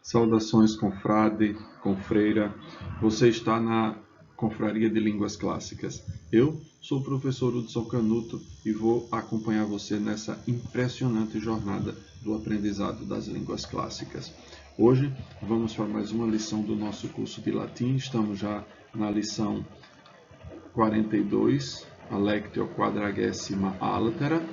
Saudações, confrade, confreira. Você está na Confraria de Línguas Clássicas. Eu sou o professor Hudson Canuto e vou acompanhar você nessa impressionante jornada do aprendizado das línguas clássicas. Hoje vamos para mais uma lição do nosso curso de latim. Estamos já na lição 42, a Lectio 40ª Altera.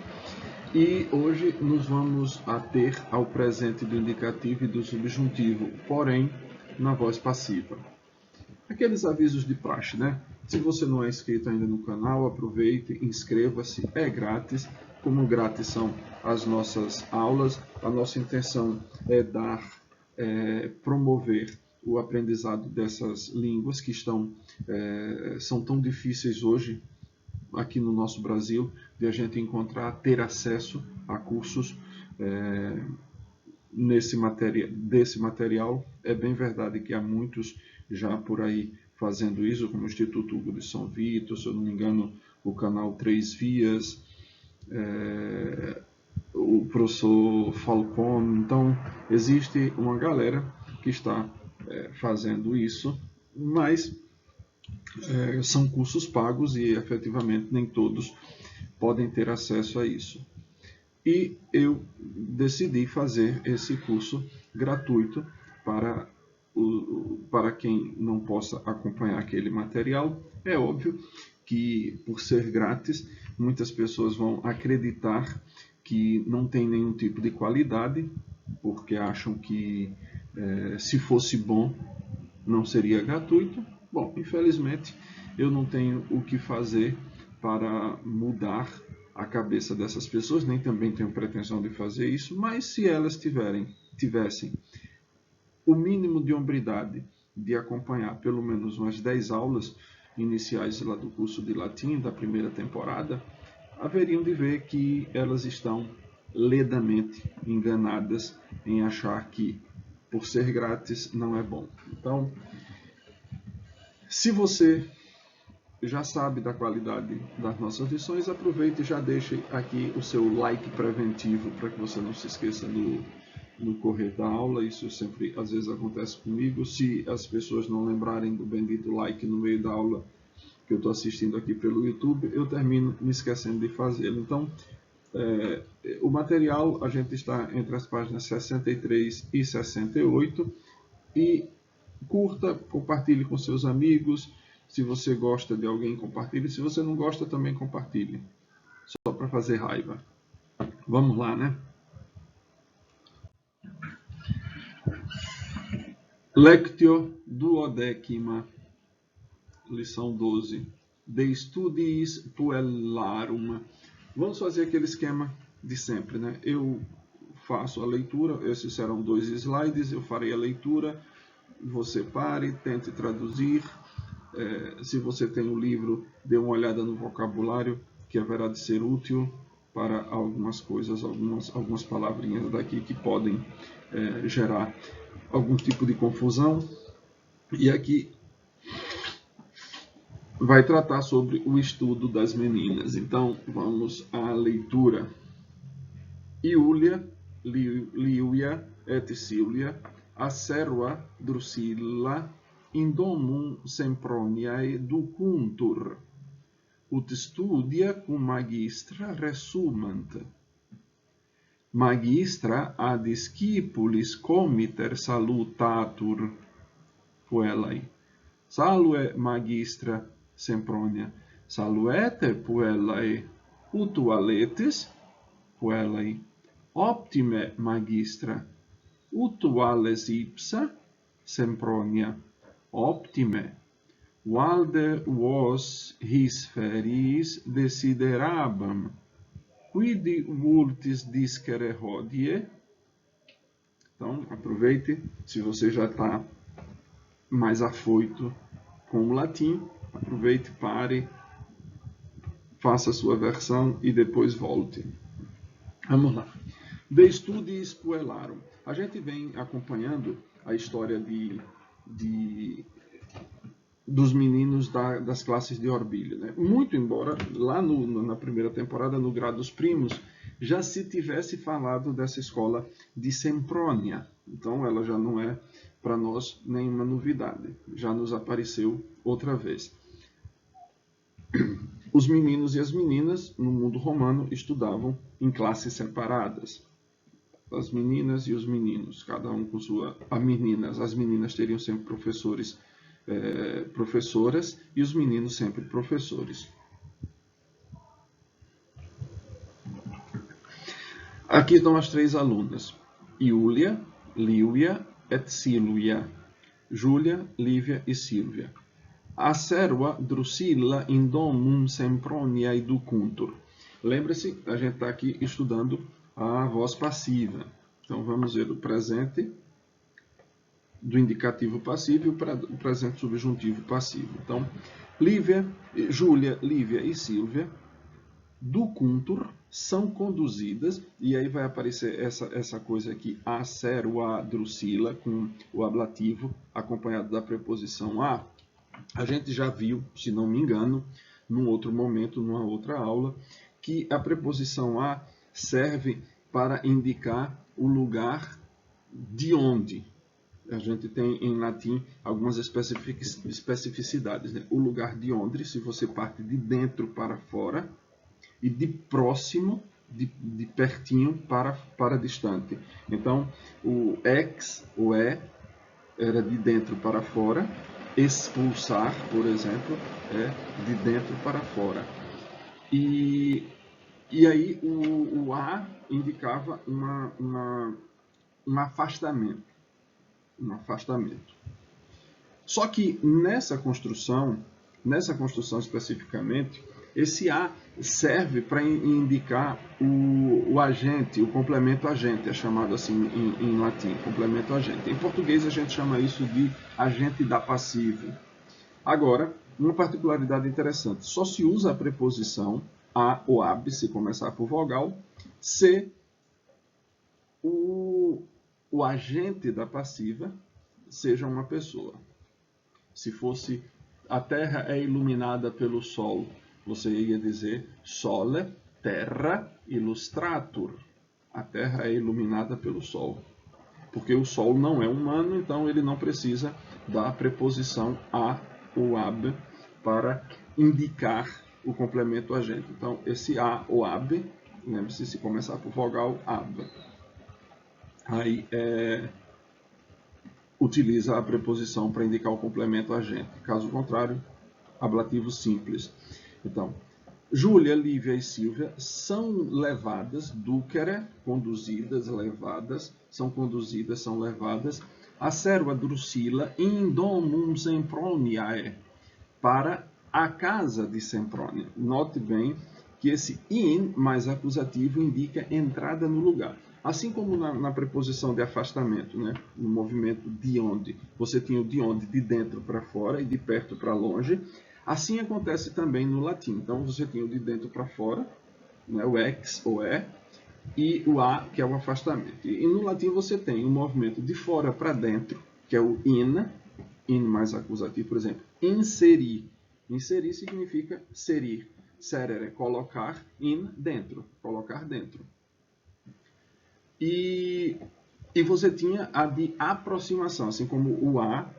E hoje nos vamos ater ao presente do indicativo e do subjuntivo, porém na voz passiva. Aqueles avisos de praxe, né? Se você não é inscrito ainda no canal, aproveite, inscreva-se, é grátis. Como grátis são as nossas aulas, a nossa intenção é promover o aprendizado dessas línguas que são tão difíceis hoje aqui no nosso Brasil, de a gente ter acesso a cursos desse material. É bem verdade que há muitos já por aí fazendo isso, como o Instituto Hugo de São Vito, se eu não me engano, o canal 3 Vias, o professor Falcone. Então, existe uma galera que está fazendo isso, mas são cursos pagos e, efetivamente, nem todos podem ter acesso a isso. E eu decidi fazer esse curso gratuito para quem não possa acompanhar aquele material. É óbvio que, por ser grátis, muitas pessoas vão acreditar que não tem nenhum tipo de qualidade, porque acham que se fosse bom, não seria gratuito. Bom, infelizmente, eu não tenho o que fazer para mudar a cabeça dessas pessoas, nem também tenho pretensão de fazer isso, mas se elas tivessem o mínimo de hombridade de acompanhar pelo menos umas 10 aulas iniciais lá do curso de latim da primeira temporada, haveriam de ver que elas estão ledamente enganadas em achar que, por ser grátis, não é bom. Então, se você já sabe da qualidade das nossas lições, aproveite e já deixe aqui o seu like preventivo para que você não se esqueça no correr da aula. Isso sempre, às vezes, acontece comigo. Se as pessoas não lembrarem do bendito like no meio da aula que eu estou assistindo aqui pelo YouTube, eu termino me esquecendo de fazê-lo. Então, o material, a gente está entre as páginas 63 e 68 e curta, compartilhe com seus amigos. Se você gosta de alguém, compartilhe. Se você não gosta, também compartilhe. Só para fazer raiva. Vamos lá, né? Lectio 12ª, lição 12. De studiis puellarum. Vamos fazer aquele esquema de sempre, né? Eu faço a leitura, esses serão 2 slides, eu farei a leitura. Você pare, tente traduzir. Se você tem o livro, dê uma olhada no vocabulário, que haverá de ser útil para algumas coisas, algumas palavrinhas daqui que podem gerar algum tipo de confusão. E aqui vai tratar sobre o estudo das meninas. Então, vamos à leitura. Iulia, Livia et Silvia, acerva Drusilla, in domum Semproniae ducuntur, ut studia cum magistra resumant. Magistra ad discipulis comiter salutatur puellae. Salve magistra Sempronia, saluete puellae, ut valetis puellae. Optime magistra, ut vales ipsa Sempronia. Optime, valde vos his feris desiderabam, quid vultis discere hodie. Então, aproveite, se você já está mais afoito com o latim, aproveite, pare, faça a sua versão e depois volte. Vamos lá. De studiis puellarum. A gente vem acompanhando a história dos meninos das classes de Orbilho, né? Muito embora lá na primeira temporada, no Gradus Primus, já se tivesse falado dessa escola de Sempronia. Então ela já não é para nós nenhuma novidade, já nos apareceu outra vez. Os meninos e as meninas no mundo romano estudavam em classes separadas. As meninas e os meninos, cada um com sua... As meninas teriam sempre professoras e os meninos sempre professores. Aqui estão as 3 alunas: Iulia, Livia et Silvia. Júlia, Lívia e Silvia. A serva Drusilla in domum Sempronia educuntur. Lembre-se, a gente está aqui estudando a voz passiva. Então vamos ver o presente do indicativo passivo e o presente subjuntivo passivo. Então, Júlia, Lívia e Silvia ducuntur são conduzidas, e aí vai aparecer essa coisa aqui, a serva Drusilla, com o ablativo acompanhado da preposição a. A gente já viu, se não me engano, num outro momento, numa outra aula, que a preposição a serve para indicar o lugar de onde. A gente tem em latim algumas especificidades, né? O lugar de onde, se você parte de dentro para fora, e de próximo, de pertinho para distante. Então, o ex, o era de dentro para fora. Expulsar, por exemplo, é de dentro para fora. E aí o a indicava um afastamento. Um afastamento. Só que nessa construção especificamente, esse a serve para indicar o agente, o complemento agente, é chamado assim em latim, complemento agente. Em português a gente chama isso de agente da passivo. Agora, uma particularidade interessante, só se usa a preposição a ou ab, se começar por vogal, se o agente da passiva seja uma pessoa. Se fosse a terra é iluminada pelo sol, você ia dizer sole, terra, illustratur. A terra é iluminada pelo sol. Porque o sol não é humano, então ele não precisa da preposição a ou ab para indicar o complemento agente. Então, esse a ou ab, lembre-se, se começar por vogal, ab. Aí utiliza a preposição para indicar o complemento agente. Caso contrário, ablativo simples. Então, Júlia, Lívia e Silvia são levadas, ducere, conduzidas, levadas, são conduzidas, são levadas, a serva Drusilla in domum Semproniae, para a casa de Sempronia. Note bem que esse in mais acusativo indica entrada no lugar. Assim como na preposição de afastamento, né? No movimento de onde, você tinha o de onde de dentro para fora e de perto para longe, assim acontece também no latim. Então você tinha o de dentro para fora, né? O ex ou e o a, que é o afastamento. E no latim você tem o movimento de fora para dentro, que é o in mais acusativo, por exemplo, inserir. Inserir significa serir. Serere, colocar, in, dentro, colocar dentro. E você tinha a de aproximação, assim como o a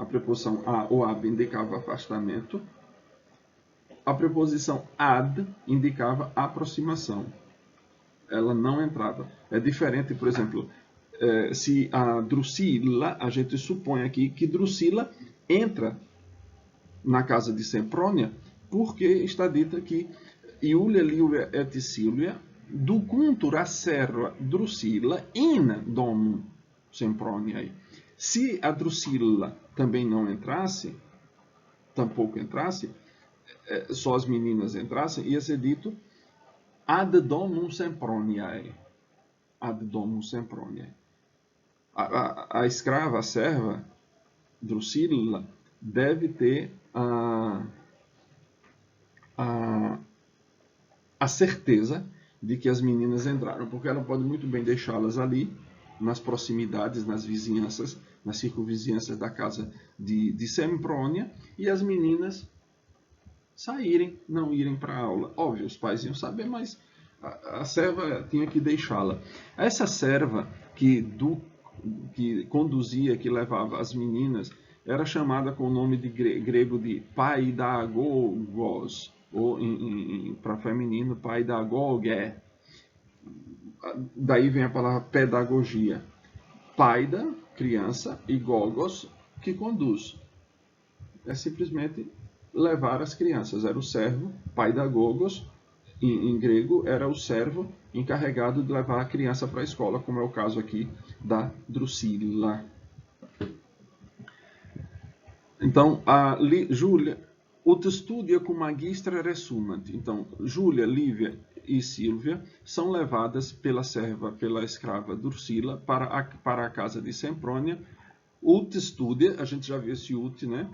preposição a ou ab indicava afastamento, a preposição ad indicava aproximação. Ela não entrava. É diferente, por exemplo, se a Drusilla, a gente supõe aqui que Drusilla entra na casa de Sempronia, porque está dita que Iulia, Lívia et Silvia ducuntur a serva Drusilla in domum Semproniae. Se a Drusilla também não entrasse, tampouco entrasse, só as meninas entrassem, ia ser dito ad domum Semproniae. Ad domum Semproniae. A escrava, a serva Drusilla, deve ter a certeza de que as meninas entraram, porque ela pode muito bem deixá-las ali, nas proximidades, nas vizinhanças, nas circunvizinhanças da casa de Sempronia, e as meninas saírem, não irem para a aula. Óbvio, os pais iam saber, mas a serva tinha que deixá-la. Essa serva que que conduzia, que levava as meninas, era chamada com o nome de grego de paidagogos, ou para feminino, paidagoge. Daí vem a palavra pedagogia. Paida, criança, e gogos, que conduz. É simplesmente levar as crianças. Era o servo, paidagogos, em grego, era o servo encarregado de levar a criança para a escola, como é o caso aqui da Drusila. Então, Júlia, ut studia cum magistra resumant. Então, Júlia, Lívia e Sílvia são levadas pela escrava Drusila para a casa de Semprônia. Ut studia, a gente já viu esse ut, né?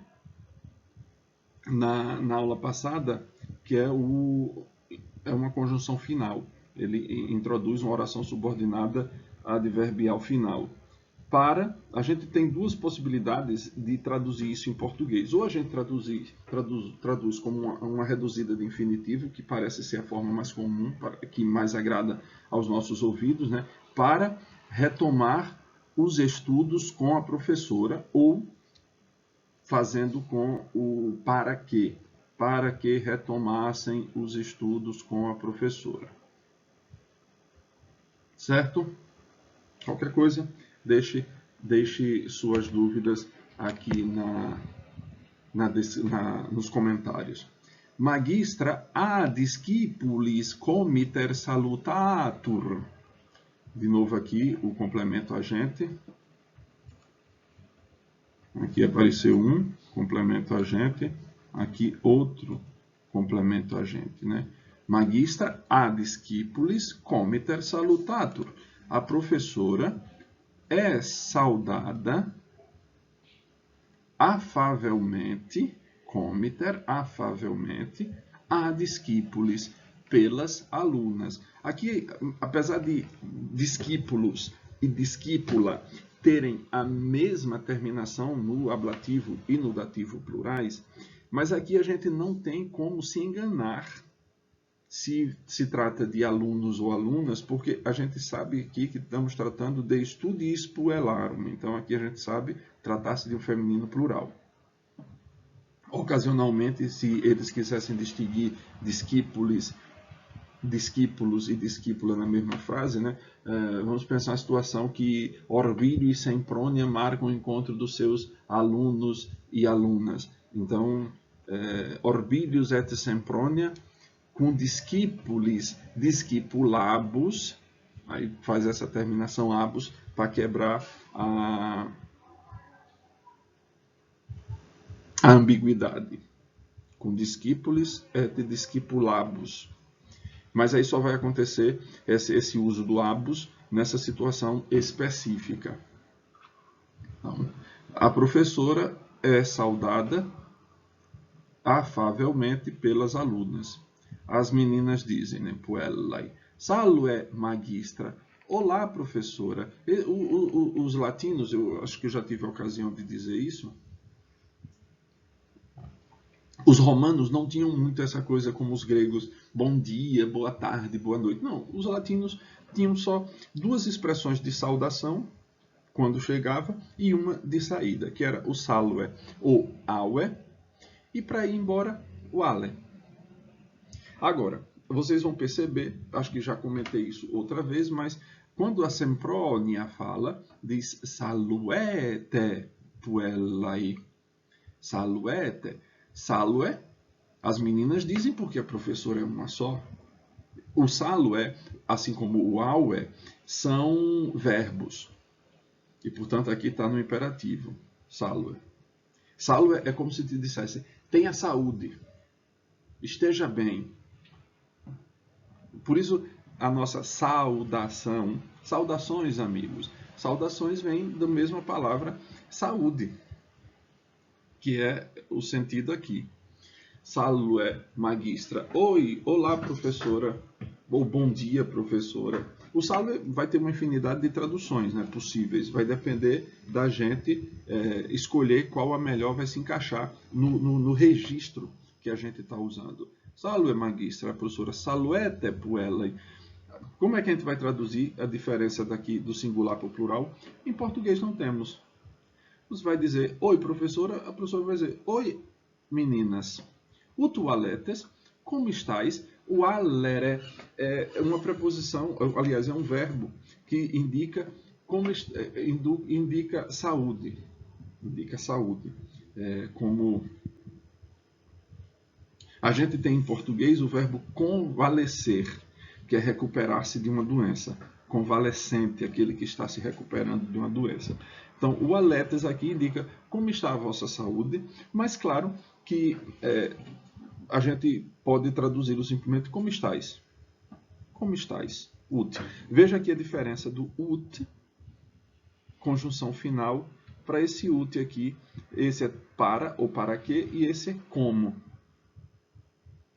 Na aula passada, que é uma conjunção final. Ele introduz uma oração subordinada adverbial final. A gente tem duas possibilidades de traduzir isso em português. Ou a gente traduz como uma reduzida de infinitivo, que parece ser a forma mais comum, que mais agrada aos nossos ouvidos, né? Para retomar os estudos com a professora, ou fazendo com o para que retomassem os estudos com a professora. Certo? Qualquer coisa, deixe suas dúvidas aqui nos comentários. Magistra ad discipulis comiter salutatur. De novo aqui o complemento agente. Aqui apareceu um complemento agente, aqui outro complemento agente, né? Magistra ad discipulis comiter salutatur. A professora é saudada afavelmente, comiter, afavelmente, ad discipulis, pelas alunas. Aqui, apesar de discípulos e discípula terem a mesma terminação no ablativo e no dativo plurais, mas aqui a gente não tem como se enganar se trata de alunos ou alunas, porque a gente sabe aqui que estamos tratando de studis puellarum. Então aqui a gente sabe tratar-se de um feminino plural. Ocasionalmente, se eles quisessem distinguir discípulos e discípula na mesma frase, né? Vamos pensar a situação que Orvídio e Semprônia marcam o encontro dos seus alunos e alunas. Então, Orvídios et Semprônia, com discípulis, discipulabus, aí faz essa terminação abus para quebrar a ambiguidade. Com discípulis et discipulabus. Mas aí só vai acontecer esse uso do abus nessa situação específica. Então, a professora é saudada afavelmente pelas alunas. As meninas dizem, né, puellai, salve magistra, olá professora. Os latinos, eu acho que eu já tive a ocasião de dizer isso, os romanos não tinham muito essa coisa como os gregos, bom dia, boa tarde, boa noite. Não, os latinos tinham só duas expressões de saudação, quando chegava, e uma de saída, que era o salve ou aue, e para ir embora, o ale. Agora, vocês vão perceber, acho que já comentei isso outra vez, mas quando a Semprônia fala, diz saluete puellai. Saluete. Salue, as meninas dizem porque a professora é uma só. O salue, assim como o aue, são verbos. E, portanto, aqui está no imperativo. Salue. Salue é como se te dissesse, tenha saúde, esteja bem. Por isso, a nossa saudação, saudações, amigos. Saudações vêm da mesma palavra saúde, que é o sentido aqui. Salve magistra. Oi, olá professora, ou bom dia professora. O salve vai ter uma infinidade de traduções, né, possíveis. Vai depender da gente escolher qual a melhor vai se encaixar no registro que a gente está usando. Salve magistra, professora. Saluete puellai. como é que a gente vai traduzir a diferença daqui do singular para o plural? Em português não temos. Você vai dizer, oi professora, a professora vai dizer, oi meninas. O toaletes, como estáis? O alere é uma preposição, aliás, é um verbo que indica, indica saúde. Indica saúde. Como a gente tem em português o verbo convalescer, que é recuperar-se de uma doença. Convalescente, aquele que está se recuperando de uma doença. Então, o aletes aqui indica como está a vossa saúde, mas claro que a gente pode traduzi-lo simplesmente como estáis. Como estáis? Ut. Veja aqui a diferença do ut, conjunção final, para esse ut aqui. Esse é para ou para que e esse é como.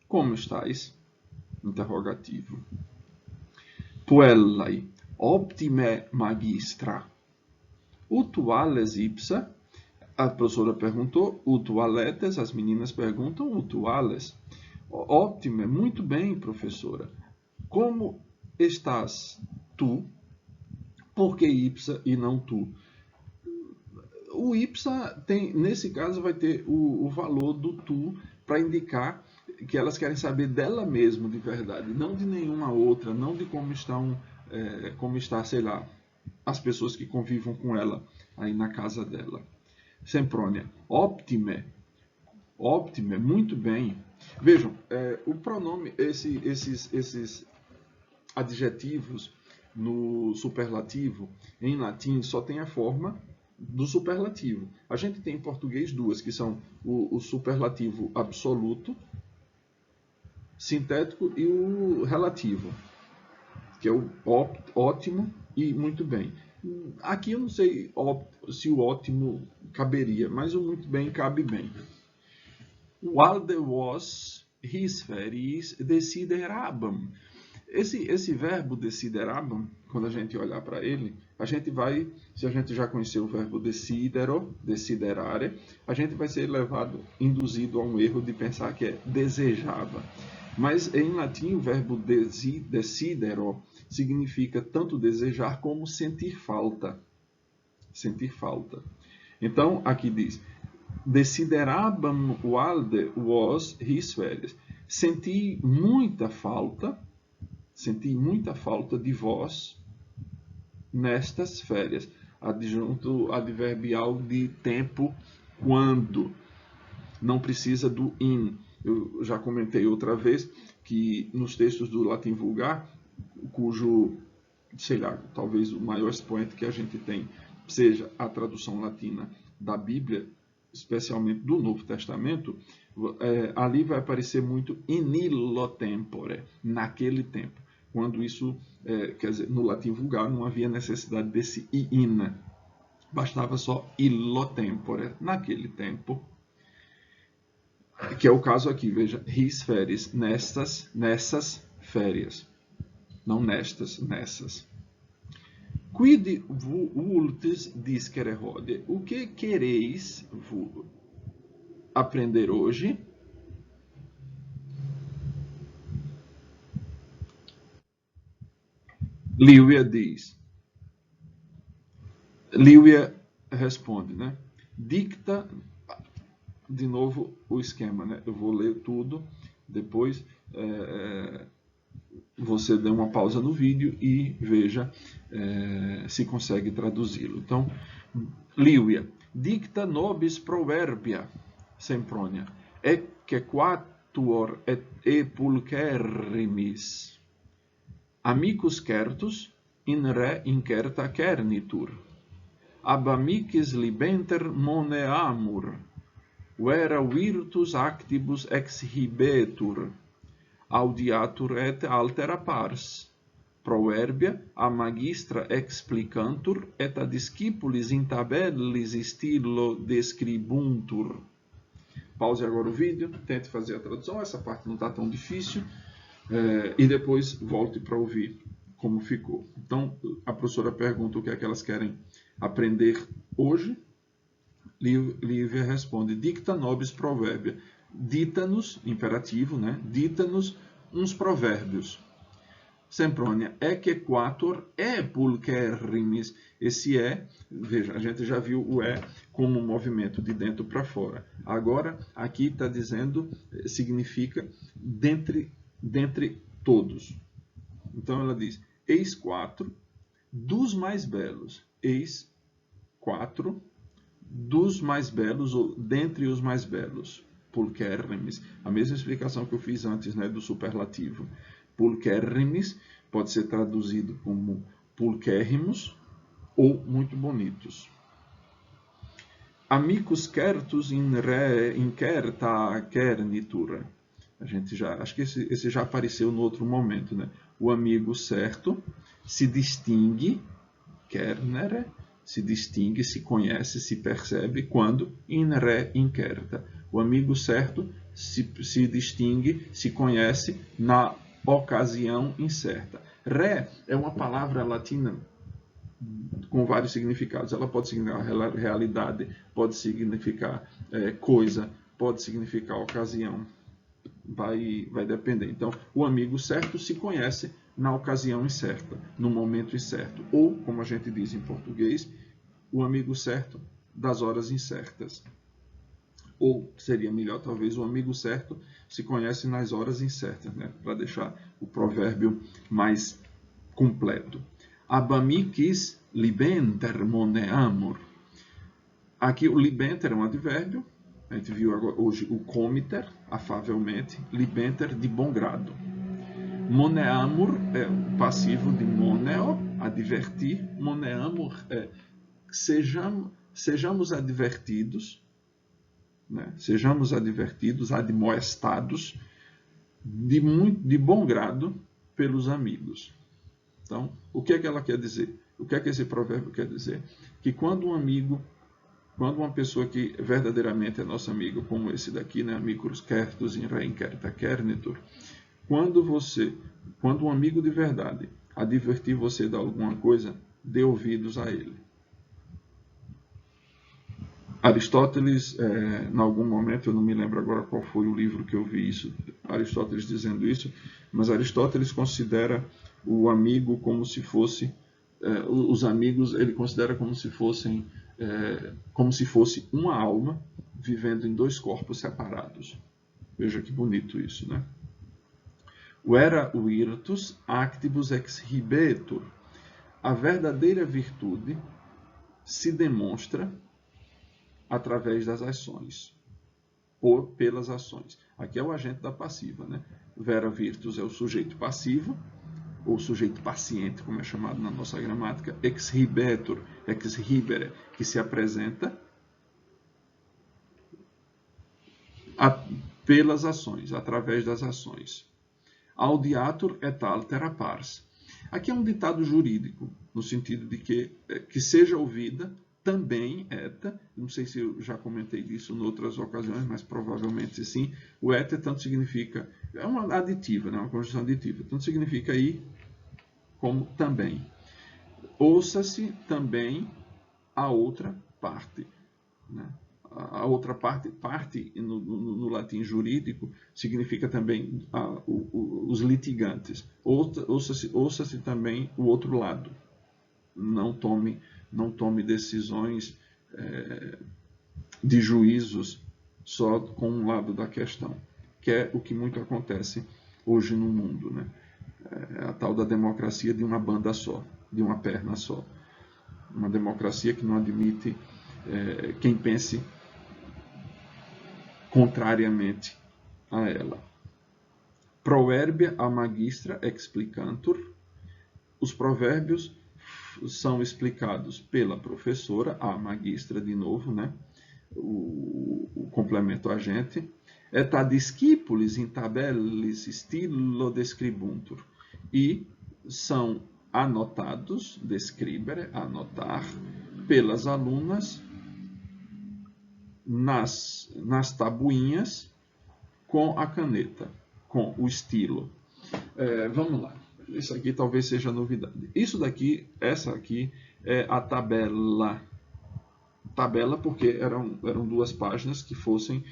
Como estáis? Interrogativo. Puellai, optime magistra. Utuales ipsa. A professora perguntou, utualetes, as meninas perguntam, utuales. Ótimo, muito bem, professora. Como estás tu? Por que ipsa e não tu? O ipsa tem, nesse caso, vai ter o valor do tu para indicar que elas querem saber dela mesma de verdade, não de nenhuma outra, não de como está, sei lá, as pessoas que convivam com ela aí na casa dela. Semprônia, optime, muito bem. Vejam, o pronome, esses adjetivos no superlativo, em latim, só tem a forma do superlativo. A gente tem em português duas, que são o superlativo absoluto, sintético e o relativo, que é o ótimo e muito bem. Aqui eu não sei se o ótimo caberia, mas o muito bem cabe bem. While there was his férias desiderabam. Esse verbo desiderabam, quando a gente olhar para ele, a gente vai, se a gente já conheceu o verbo desidero, desiderare, a gente vai ser induzido a um erro de pensar que é desejava. Mas em latim o verbo desidero significa tanto desejar como sentir falta. Sentir falta. Então, aqui diz, desiderabam while was his férias. Senti muita falta de vós nestas férias. Adjunto adverbial de tempo, quando. Não precisa do in. Eu já comentei outra vez que nos textos do latim vulgar, cujo, sei lá, talvez o maior expoente que a gente tem seja a tradução latina da Bíblia, especialmente do Novo Testamento, ali vai aparecer muito in illo tempore, naquele tempo. Quando isso, quer dizer, no latim vulgar não havia necessidade desse in, bastava só illo tempore, naquele tempo. Que é o caso aqui, veja, his férias, nessas férias. Não nestas, nessas. Quid vultis discere hodie? O que quereis aprender hoje? Lívia diz. Lívia responde, né? Dicta, de novo o esquema, né? Eu vou ler tudo, depois você dê uma pausa no vídeo e veja se consegue traduzi-lo. Então, Lívia, dicta nobis proverbia, Semprônia, ecce quatuor et pulcherrimis, amicus certus in re incerta cernitur, ab amicis libenter moneamur, vera virtus actibus exhibetur, audiatur et altera pars, proverbia a magistra explicantur et a discipulis in tabellis stilo describuntur. Pause agora o vídeo, tente fazer a tradução, essa parte não está tão difícil, e depois volte para ouvir como ficou. Então, a professora pergunta o que é que elas querem aprender hoje. Lívia responde, dicta nobis proverbia. Dita-nos, imperativo, né? Dita-nos uns provérbios. Sempronia equequator e pulcherrimis. Esse veja, a gente já viu o como um movimento de dentro para fora. Agora, aqui está dizendo, significa dentre todos. Então, ela diz, eis 4 dos mais belos. Eis 4 dos mais belos, ou dentre os mais belos. Pulcherrimis. A mesma explicação que eu fiz antes, né, do superlativo. Pulcherrimis pode ser traduzido como pulquérrimos ou muito bonitos. Amicus certus in re incerta cernitur. A gente acho que esse já apareceu no outro momento, né? O amigo certo se distingue, cernere, se distingue, se conhece, se percebe quando in re incerta. O amigo certo se distingue, se conhece na ocasião incerta. Re é uma palavra latina com vários significados. Ela pode significar realidade, pode significar coisa, pode significar ocasião. Vai depender. Então, o amigo certo se conhece na ocasião incerta, no momento incerto. Ou, como a gente diz em português, o amigo certo das horas incertas. Ou, seria melhor, talvez, o amigo certo se conhece nas horas incertas, né? Para deixar o provérbio mais completo. Abamicis libenter moneamur. Aqui o libenter é um advérbio. A gente viu hoje o comiter, afavelmente. Libenter, de bom grado. Moneamur é o passivo de moneo, advertir. Moneamur é sejamos advertidos, né? Sejamos advertidos, admoestados, de bom grado pelos amigos. Então, o que é que ela quer dizer? O que é que esse provérbio quer dizer? Que quando uma pessoa que verdadeiramente é nosso amigo, como esse daqui, né, amicus certus in re incerta cernitur, quando um amigo de verdade advertir você de alguma coisa, dê ouvidos a ele. Aristóteles, em algum momento, eu não me lembro agora qual foi o livro que eu vi isso, Aristóteles dizendo isso, mas Aristóteles considera o amigo como se fosse, os amigos ele considera como se fossem, como se fosse uma alma vivendo em dois corpos separados. Veja que bonito isso, né? Vera virtus actibus exhibetur. A verdadeira virtude se demonstra através das ações, ou pelas ações. Aqui é o agente da passiva, né? Vera virtus é o sujeito passivo, ou sujeito paciente, como é chamado na nossa gramática. Exhibetur, exhibere, que se apresenta pelas ações, através das ações. Audiatur et altera pars. Aqui é um ditado jurídico, no sentido de que seja ouvida também eta, não sei se eu já comentei disso em outras ocasiões, mas provavelmente sim. O eta tanto significa, é uma aditiva, né? Uma conjunção aditiva, tanto significa aí como também. Ouça-se também a outra parte, né? A outra parte no latim jurídico, significa também os litigantes. Ouça-se também o outro lado. Não tome decisões de juízos só com um lado da questão, que é o que muito acontece hoje no mundo, né? A tal da democracia de uma banda só, de uma perna só. Uma democracia que não admite quem pense contrariamente a ela. Proverbia a magistra explicantur. Os provérbios são explicados pela professora, a magistra de novo, né? O complemento agente. Et ad discipulis in tabellis stilo describuntur. E são anotados, describere, anotar, pelas alunas nas tabuinhas com a caneta, com o estilo. Vamos lá. Isso aqui talvez seja novidade. Essa aqui é a tabela. Tabela porque eram 2 páginas que fossem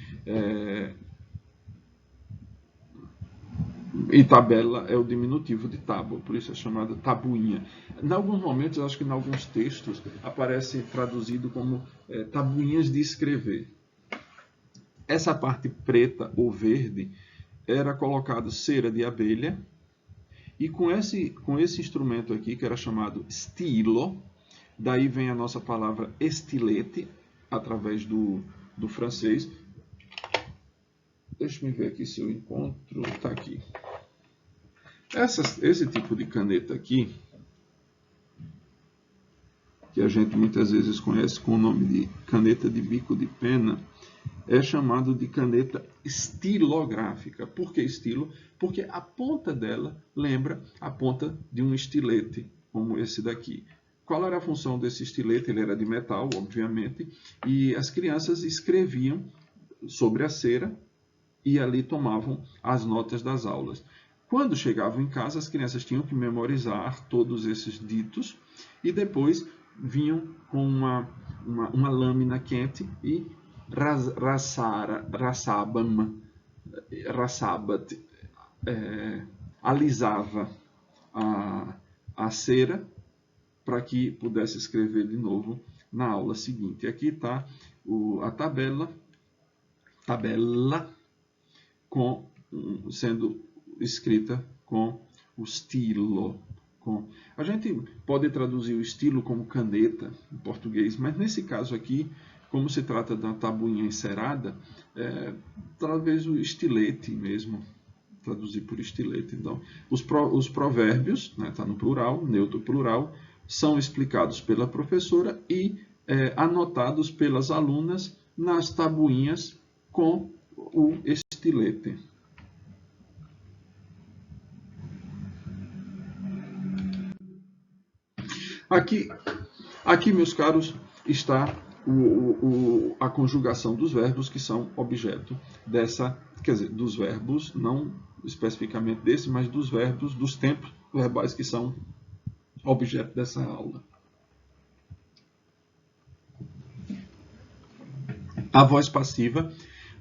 E tabela é o diminutivo de tábua, por isso é chamada tabuinha. Em alguns momentos, acho que em alguns textos, aparece traduzido como tabuinhas de escrever. Essa parte preta ou verde era colocado cera de abelha, e com esse instrumento aqui, que era chamado stilo, daí vem a nossa palavra estilete, através do francês. Deixa eu ver aqui se eu encontro. Está aqui. Esse tipo de caneta aqui, que a gente muitas vezes conhece com o nome de caneta de bico de pena, é chamado de caneta estilográfica. Por que estilo? Porque a ponta dela lembra a ponta de um estilete, como esse daqui. Qual era a função desse estilete? Ele era de metal, obviamente, e as crianças escreviam sobre a cera e ali tomavam as notas das aulas. Quando chegavam em casa, as crianças tinham que memorizar todos esses ditos e depois vinham com uma lâmina quente e alisava a cera para que pudesse escrever de novo na aula seguinte. Aqui está a tabela sendo escrita com o stilo. A gente pode traduzir o estilo como caneta em português, mas nesse caso aqui, como se trata de uma tabuinha encerada, talvez o estilete mesmo, traduzir por estilete. Então, os provérbios, está no plural, neutro plural, são explicados pela professora e anotados pelas alunas nas tabuinhas com o estilete. Aqui, meus caros, está a conjugação dos verbos que são objeto dessa, quer dizer, dos verbos, não especificamente desse, mas dos verbos, dos tempos verbais que são objeto dessa aula. A voz passiva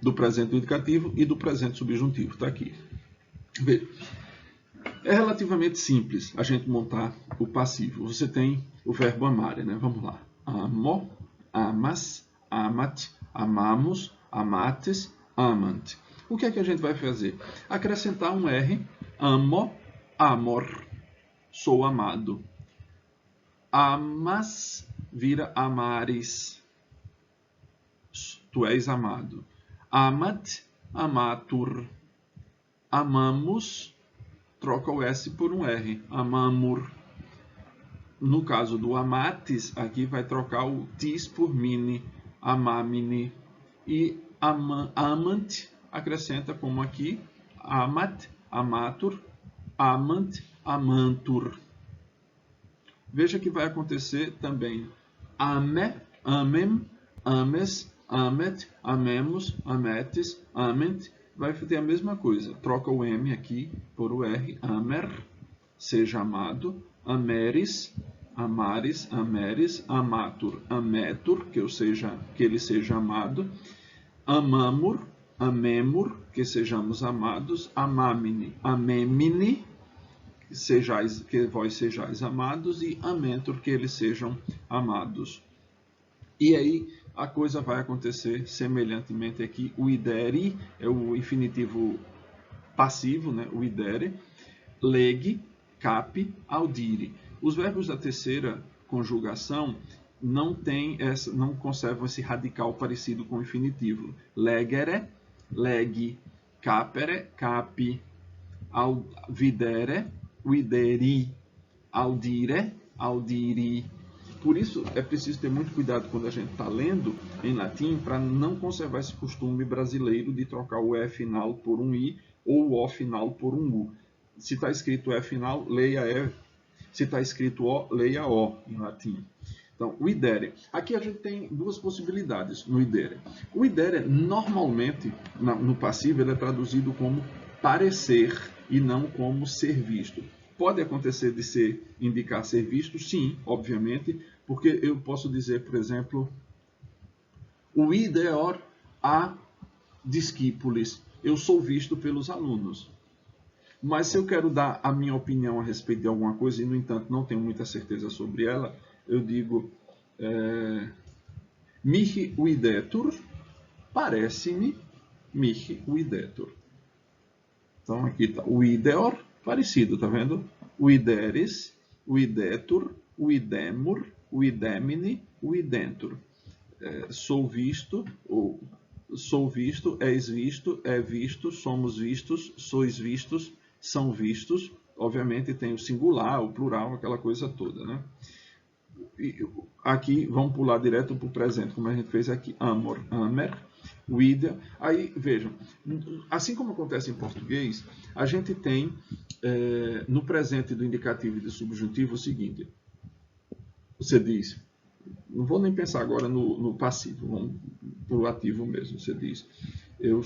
do presente indicativo e do presente subjuntivo. Está aqui. Veja. É relativamente simples a gente montar o passivo. Você tem o verbo amar, né? Vamos lá. Amo, amas, amat, amamos, amates, amant. O que é que a gente vai fazer? Acrescentar um R. Amo, amor. Sou amado. Amas vira amares. Tu és amado. Amat, amatur. Amamos, troca o S por um R. Amamur. No caso do amates, aqui vai trocar o tis por mini. Amamini. E amant acrescenta como aqui. Amat, amatur. Amant, amantur. Veja que vai acontecer também. Ame, amem, ames, amet, amemos, ametes, ament. Vai ter a mesma coisa. Troca o M aqui por o R. Amer, seja amado. Ameris, amares, ameres. Amatur, ametur, que ele seja amado. Amamur, amemur, que sejamos amados. Amamini, amemini, que vós sejais amados. E amentur, que eles sejam amados. E aí a coisa vai acontecer semelhantemente aqui. O idere é o infinitivo passivo, né? O idere. Legi, capi, audire. Os verbos da terceira conjugação não conservam esse radical parecido com o infinitivo. Legere, legi, capere, capi, videre, videri, audire, audiri. Por isso, é preciso ter muito cuidado quando a gente está lendo em latim para não conservar esse costume brasileiro de trocar o E final por um I ou o O final por um U. Se está escrito E final, leia E. Se está escrito O, leia O em latim. Então, o idere. Aqui a gente tem duas possibilidades no idere. O idere, normalmente, no passivo, ele é traduzido como parecer e não como ser visto. Pode acontecer de indicar ser visto? Sim, obviamente, porque eu posso dizer, por exemplo, o ideor a discípulos, eu sou visto pelos alunos. Mas se eu quero dar a minha opinião a respeito de alguma coisa e, no entanto, não tenho muita certeza sobre ela, eu digo mich videtur, parece-me mich videtur. Então aqui está o videor, parecido, tá vendo? Videres, videtur, videmur, videmini, videntur. Sou visto, ou sou visto, és visto, é visto, somos vistos, sois vistos, são vistos. Obviamente tem o singular, o plural, aquela coisa toda, né? E aqui vamos pular direto para o presente, como a gente fez aqui. Amor, amer, vida. Aí, vejam, assim como acontece em português, a gente tem no presente do indicativo e do subjuntivo o seguinte. Você diz, não vou nem pensar agora no passivo, vamos para o ativo mesmo. Você diz, eu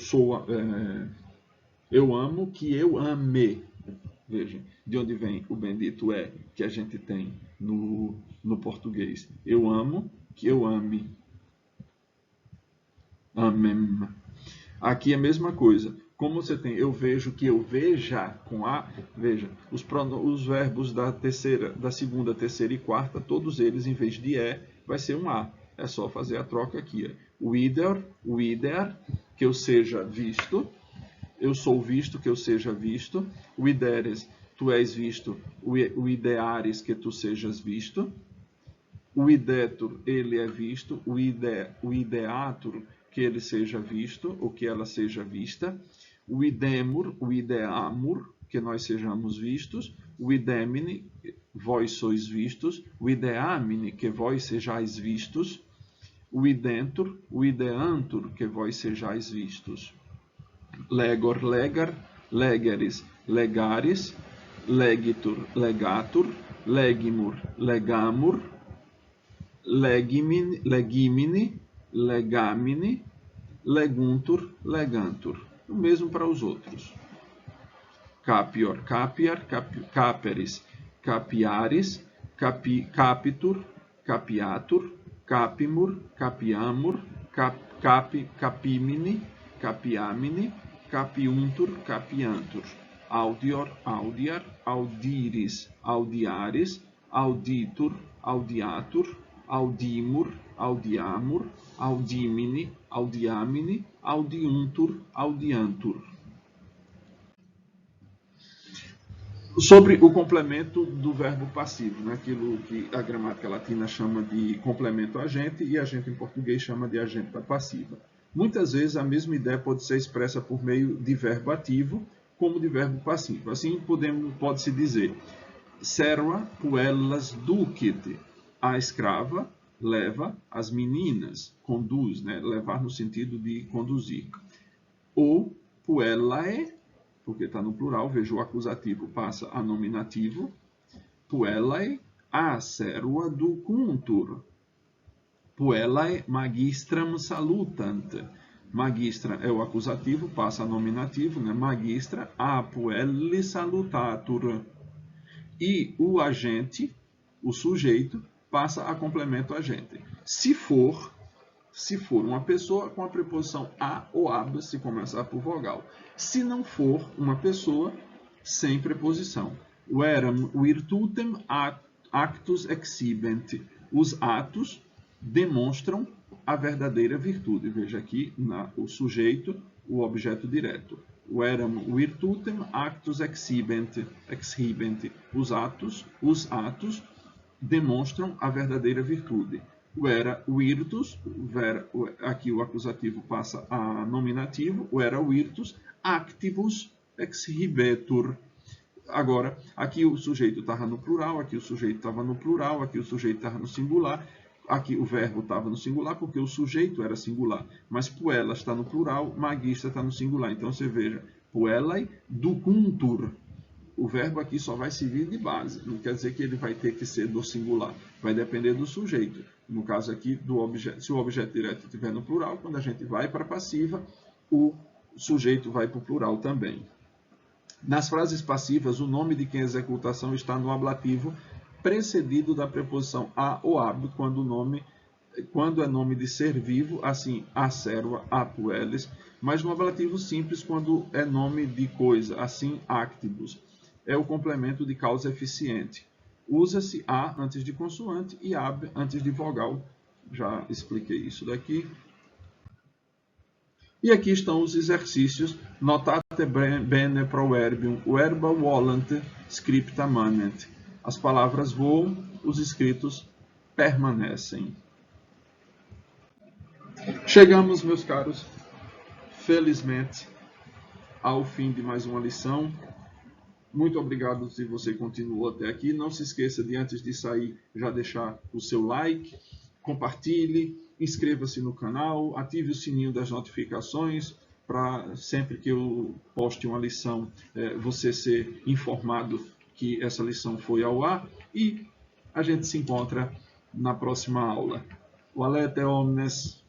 amo que eu ame. Vejam, de onde vem o bendito é que a gente tem no português. Eu amo que eu ame. Amém. Aqui é a mesma coisa. Como você tem eu vejo que eu veja com a, veja, os verbos da segunda, terceira e quarta, todos eles em vez de vai ser um a. É só fazer a troca aqui. Wieder, que eu seja visto. Eu sou visto, que eu seja visto. Videres, tu és visto. O ideares, que tu sejas visto. O idetur, ele é visto. O ideatur, que ele seja visto, ou que ela seja vista. O idemur, o ideamur, que nós sejamos vistos. O idemine, vós sois vistos. O ideamine, que vós sejais vistos. O identur, o ideantur, que vós sejais vistos. Legor, legar, legeris, legaris, legitur, legatur, legimur, legamur, legimini, legamini, leguntur, legantur. O mesmo para os outros. Capior, capiar, caperis, capiaris, capitur, capiatur, capimur, capiamur, capimini, capiamini, capiuntur, capiantur. Audior, audiar, audiris, audiaris, auditur, audiatur, audimur, audiamur, audimini, audiamini, audiuntur, audiantur. Sobre o complemento do verbo passivo, né? Aquilo que a gramática latina chama de complemento agente e a gente em português chama de agente da passiva. Muitas vezes a mesma ideia pode ser expressa por meio de verbo ativo como de verbo passivo. Assim pode-se dizer, serva puellas ducit, a escrava leva as meninas, conduz, né? Levar no sentido de conduzir. Ou puellae, porque está no plural, veja o acusativo passa a nominativo, puellae a serva ducuntur, puellae magistram salutant. Magistra é o acusativo, passa a nominativo, né? Magistra a puelli salutatur. E o agente, o sujeito, passa a complemento agente. Se for uma pessoa com a preposição a ou ab, se começar por vogal. Se não for uma pessoa, sem preposição. Veram virtutem actus exhibent. Os atos demonstram a verdadeira virtude. Veja aqui o sujeito, o objeto direto. Veram virtutem actus exhibent. Os atos demonstram a verdadeira virtude. Vera virtus, aqui o acusativo passa a nominativo, vera virtus activus exhibetur. Agora, aqui o sujeito estava no plural, aqui o sujeito estava no plural, aqui o sujeito estava no singular, aqui o verbo estava no singular porque o sujeito era singular, mas puella está no plural, magistra está no singular. Então você veja, puellae ducuntur. O verbo aqui só vai servir de base, não quer dizer que ele vai ter que ser do singular, vai depender do sujeito. No caso aqui, se o objeto direto estiver no plural, quando a gente vai para a passiva, o sujeito vai para o plural também. Nas frases passivas, o nome de quem executa a ação está no ablativo, precedido da preposição a ou ab, quando o nome quando é nome de ser vivo, assim, acerva, atueles, mas no ablativo simples, quando é nome de coisa, assim, actibus. É o complemento de causa eficiente. Usa-se a antes de consoante e ab antes de vogal. Já expliquei isso daqui. E aqui estão os exercícios. Notate bene proverbium, verba volant, scripta manet. As palavras voam, os escritos permanecem. Chegamos, meus caros, felizmente, ao fim de mais uma lição. Muito obrigado se você continuou até aqui. Não se esqueça de, antes de sair, já deixar o seu like, compartilhe, inscreva-se no canal, ative o sininho das notificações para sempre que eu poste uma lição, você ser informado que essa lição foi ao ar. E a gente se encontra na próxima aula. Valete omnes!